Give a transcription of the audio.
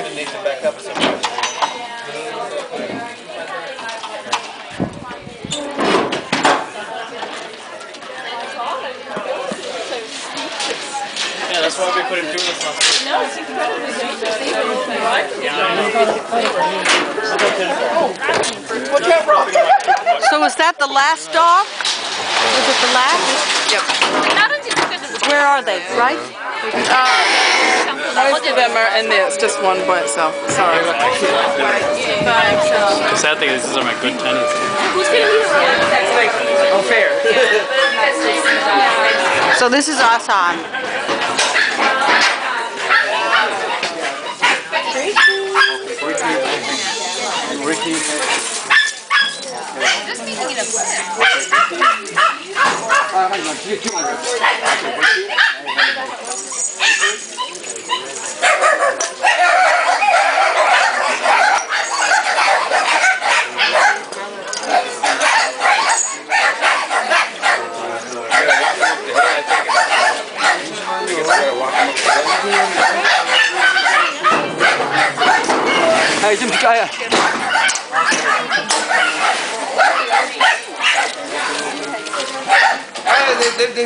gonna need to back up somewhere. Yeah, that's why we put him through this hospital. No, it's incredibly dangerous. So was that the last dog? Was it the last? Yep. Where are they, right? Most of them are in there. It's just one by itself. Sorry. The sad thing is, these are my good tenants. Oh, fair. So this is Asan. Ricky. Hey, 좀 가야. Hey, they